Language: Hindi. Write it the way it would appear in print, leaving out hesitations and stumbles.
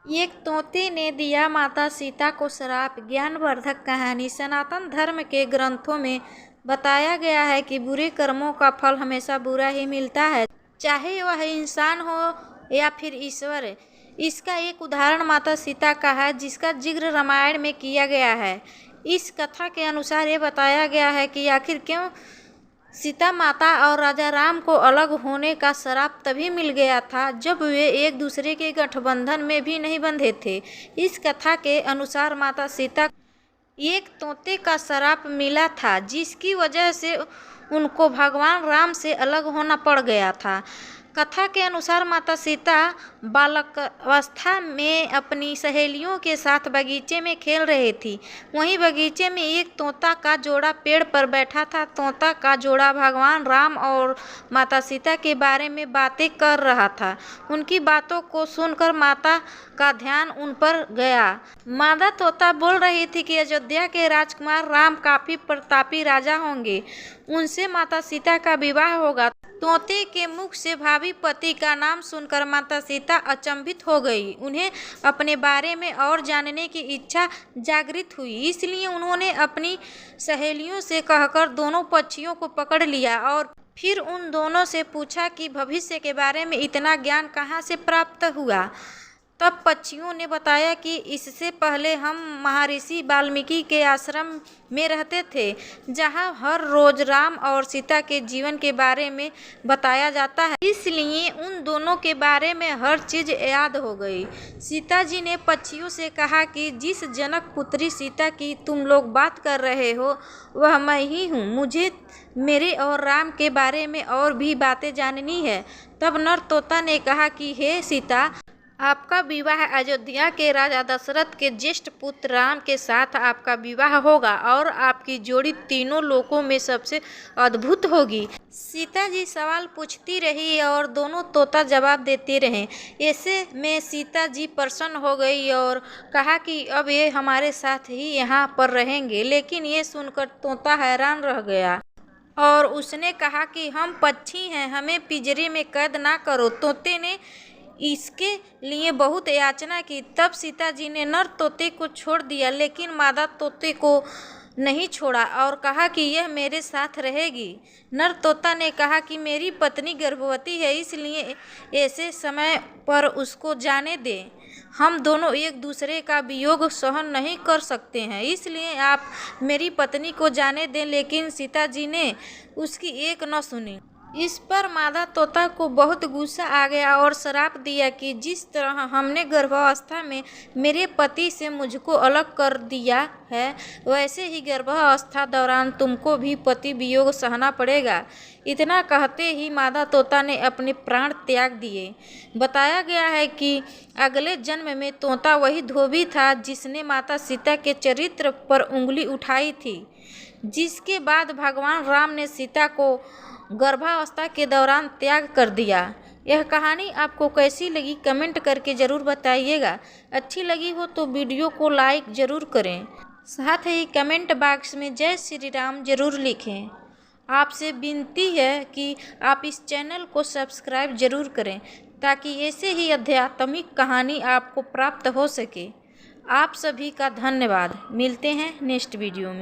एक तोते ने दिया माता सीता को श्राप। ज्ञानवर्धक कहानी। सनातन धर्म के ग्रंथों में बताया गया है कि बुरे कर्मों का फल हमेशा बुरा ही मिलता है, चाहे वह इंसान हो या फिर ईश्वर। इसका एक उदाहरण माता सीता का है, जिसका जिक्र रामायण में किया गया है। इस कथा के अनुसार ये बताया गया है कि आखिर क्यों सीता माता और राजा राम को अलग होने का श्राप तभी मिल गया था जब वे एक दूसरे के गठबंधन में भी नहीं बंधे थे। इस कथा के अनुसार माता सीता एक तोते का श्राप मिला था, जिसकी वजह से उनको भगवान राम से अलग होना पड़ गया था। कथा के अनुसार माता सीता बालकावस्था में अपनी सहेलियों के साथ बगीचे में खेल रही थी। वहीं बगीचे में एक तोता का जोड़ा पेड़ पर बैठा था। तोता का जोड़ा भगवान राम और माता सीता के बारे में बातें कर रहा था। उनकी बातों को सुनकर माता का ध्यान उन पर गया। मादा तोता बोल रही थी कि अयोध्या के राजकुमार राम काफी प्रतापी राजा होंगे, उनसे माता सीता का विवाह होगा। तोते के मुख से भावी पति का नाम सुनकर माता सीता अचंभित हो गई। उन्हें अपने बारे में और जानने की इच्छा जागृत हुई, इसलिए उन्होंने अपनी सहेलियों से कहकर दोनों पक्षियों को पकड़ लिया और फिर उन दोनों से पूछा कि भविष्य के बारे में इतना ज्ञान कहाँ से प्राप्त हुआ। तब पक्षियों ने बताया कि इससे पहले हम महर्षि वाल्मीकि के आश्रम में रहते थे, जहाँ हर रोज राम और सीता के जीवन के बारे में बताया जाता है, इसलिए उन दोनों के बारे में हर चीज़ याद हो गई। सीता जी ने पक्षियों से कहा कि जिस जनक पुत्री सीता की तुम लोग बात कर रहे हो वह मैं ही हूँ। मुझे मेरे और राम के बारे में और भी बातें जाननी है। तब नर तोता ने कहा कि हे सीता, आपका विवाह अयोध्या के राजा दशरथ के ज्येष्ठ पुत्र राम के साथ आपका विवाह होगा और आपकी जोड़ी तीनों लोकों में सबसे अद्भुत होगी। सीता जी सवाल पूछती रही और दोनों तोता जवाब देते रहे। ऐसे में सीता जी प्रसन्न हो गई और कहा कि अब ये हमारे साथ ही यहाँ पर रहेंगे। लेकिन ये सुनकर तोता हैरान रह गया और उसने कहा कि हम पक्षी हैं, हमें पिंजरे में कैद ना करो। तोते ने इसके लिए बहुत याचना की। तब सीता जी ने नर तोते को छोड़ दिया, लेकिन मादा तोते को नहीं छोड़ा और कहा कि यह मेरे साथ रहेगी। नर तोता ने कहा कि मेरी पत्नी गर्भवती है, इसलिए ऐसे समय पर उसको जाने दें। हम दोनों एक दूसरे का वियोग सहन नहीं कर सकते हैं, इसलिए आप मेरी पत्नी को जाने दें। लेकिन सीता जी ने उसकी एक न सुनी। इस पर मादा तोता को बहुत गुस्सा आ गया और श्राप दिया कि जिस तरह हमने गर्भावस्था में मेरे पति से मुझको अलग कर दिया है, वैसे ही गर्भावस्था दौरान तुमको भी पति वियोग सहना पड़ेगा। इतना कहते ही मादा तोता ने अपने प्राण त्याग दिए। बताया गया है कि अगले जन्म में तोता वही धोबी था जिसने माता सीता के चरित्र पर उंगली उठाई थी, जिसके बाद भगवान राम ने सीता को गर्भावस्था के दौरान त्याग कर दिया। यह कहानी आपको कैसी लगी कमेंट करके ज़रूर बताइएगा। अच्छी लगी हो तो वीडियो को लाइक ज़रूर करें, साथ ही कमेंट बॉक्स में जय श्री राम ज़रूर लिखें। आपसे विनती है कि आप इस चैनल को सब्सक्राइब ज़रूर करें ताकि ऐसे ही आध्यात्मिक कहानी आपको प्राप्त हो सके। आप सभी का धन्यवाद। मिलते हैं नेक्स्ट वीडियो में।